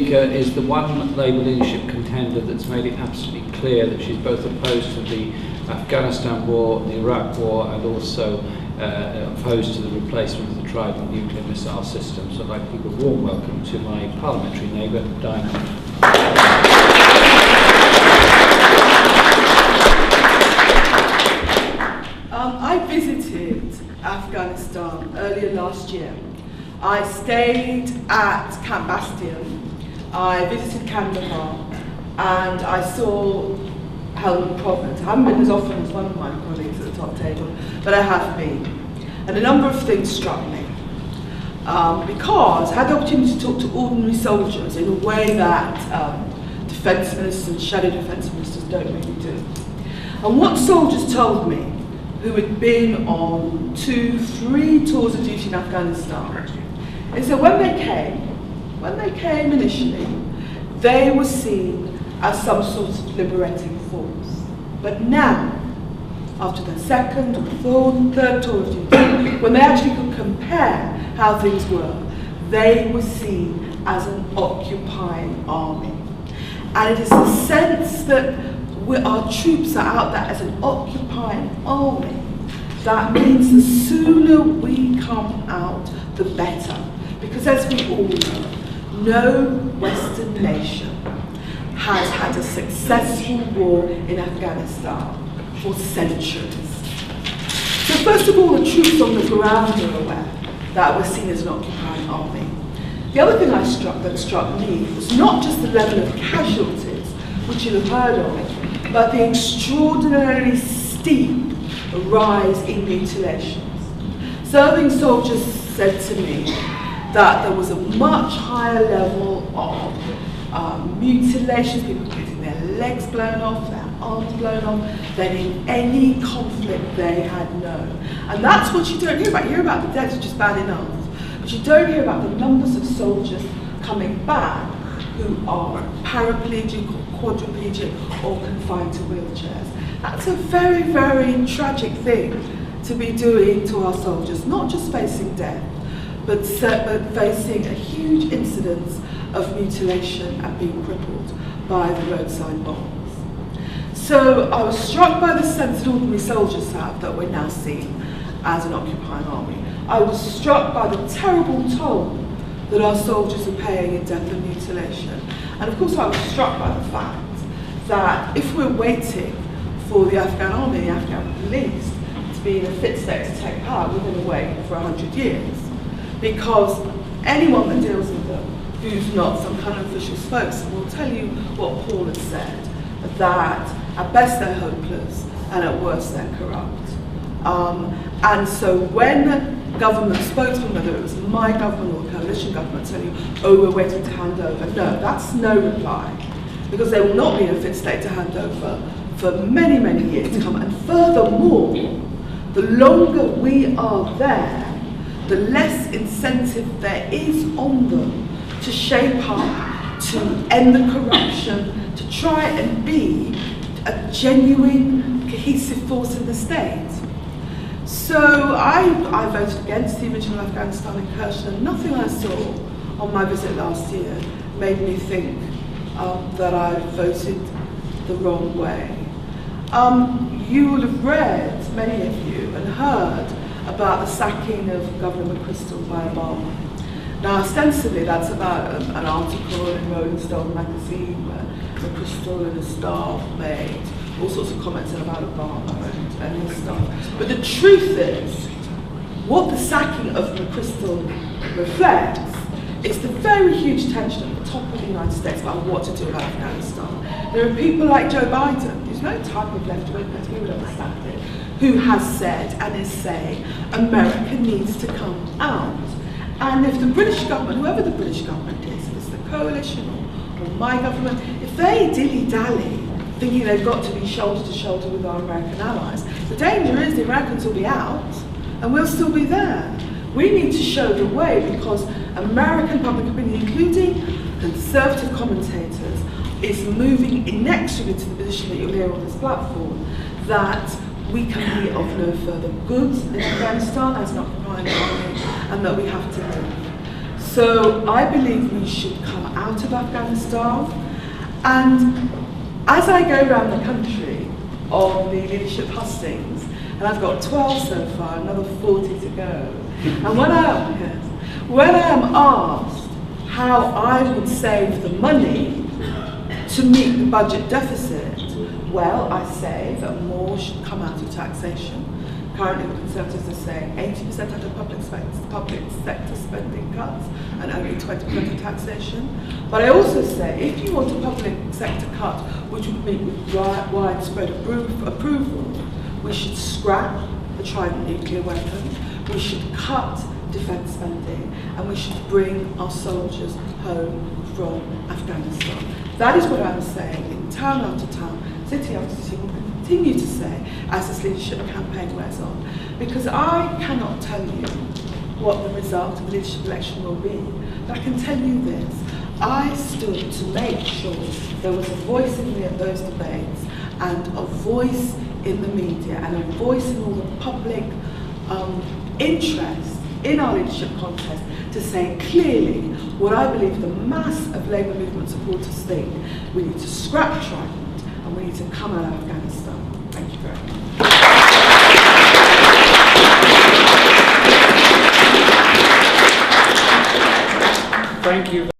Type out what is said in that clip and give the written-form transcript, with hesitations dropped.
speaker is the one Labour leadership contender that's made it absolutely clear that she's both opposed to the Afghanistan war, the Iraq war, and also opposed to the replacement of the Trident nuclear missile system. So I'd like to give a warm welcome to my parliamentary neighbour, Diane Abbot. I visited Afghanistan earlier last year. I stayed at Camp Bastion, I visited Kandahar, and I saw Helmand Province. I haven't been as often as one of my colleagues at the top table, but I have been. And a number of things struck me. Because I had the opportunity to talk to ordinary soldiers in a way that defence ministers and shadow defence ministers don't really do. And what soldiers told me, who had been on 2-3 tours of duty in Afghanistan, is that when they came initially, they were seen as some sort of liberating force. But now, after their second or third tour of duty, when they actually could compare how things were, they were seen as an occupying army. And it is the sense that our troops are out there as an occupying army that means the sooner we come out, the better. Because as we all know, no Western nation has had a successful war in Afghanistan for centuries. So first of all, the troops on the ground are aware that we're seen as an occupying army. The other thing that struck me was not just the level of casualties, which you'll have heard of, but the extraordinarily steep rise in mutilations. Serving soldiers said to me that there was a much higher level of mutilations, people getting their legs blown off, their arms blown off, than in any conflict they had known. And that's what you don't hear about. You hear about the deaths, which is bad enough, but you don't hear about the numbers of soldiers coming back who are paraplegic or quadriplegic or confined to wheelchairs. That's a very, very tragic thing to be doing to our soldiers, not just facing death, but facing a huge incidence of mutilation and being crippled by the roadside bombs. So I was struck by the sense that ordinary soldiers have that we're now seen as an occupying army. I was struck by the terrible toll that our soldiers are paying in death and mutilation. And of course I was struck by the fact that if we're waiting for the Afghan army, the Afghan police, to be in a fit state to take power, we're going to wait for 100 years. Because anyone that deals with them who's not some kind of official spokesman will tell you what Paul has said, that at best they're hopeless and at worst they're corrupt. And so when government spokesmen, whether it was my government or the coalition government, tell you, oh, we're waiting to hand over, no, that's no reply. Because they will not be in a fit state to hand over for many, many years to come. And furthermore, the longer we are there, the less incentive there is on them to shape up, to end the corruption, to try and be a genuine, cohesive force in the state. So I voted against the original Afghanistan incursion, and nothing I saw on my visit last year made me think that I voted the wrong way. You will have read, many of you, and heard about the sacking of Governor McChrystal by Obama. Now, ostensibly, that's about an article in Rolling Stone magazine where McChrystal and his staff made all sorts of comments about Obama and his staff. But the truth is, what the sacking of McChrystal reflects is the very huge tension at the top of the United States about what to do about Afghanistan. There are people like Joe Biden, who's no type of left-wing, as we would understand it, who has said and is saying America needs to come out. And if the British government, whoever the British government is, if it's the coalition or my government, if they dilly-dally thinking they've got to be shoulder to shoulder with our American allies, the danger is the Americans will be out and we'll still be there. We need to show the way because American public opinion, including conservative commentators, is moving inexorably to the position that you'll hear on this platform, that we can be of no further good in Afghanistan as an occupying army, and that we have to move. So I believe we should come out of Afghanistan. And as I go around the country on the leadership hustings, and I've got 12 so far, another 40 to go, and when I am asked how I would save the money to meet the budget deficit, well, I say that more should come out of taxation. Currently, the Conservatives are saying 80% out of public sector spending cuts and only 20% of taxation. But I also say, if you want a public sector cut which would meet with widespread approval, we should scrap the Trident nuclear weapon, we should cut defence spending, and we should bring our soldiers home from Afghanistan. That is what I'm saying in town after town, city after city, will continue to say as this leadership campaign wears on. Because I cannot tell you what the result of the leadership election will be, but I can tell you this. I stood to make sure there was a voice in those debates, and a voice in the media, and a voice in all the public interest in our leadership contest to say clearly what I believe the mass of Labour movement supporters think. We need to scrap Trident and we need to come out of Afghanistan. Thank you very much. Thank you.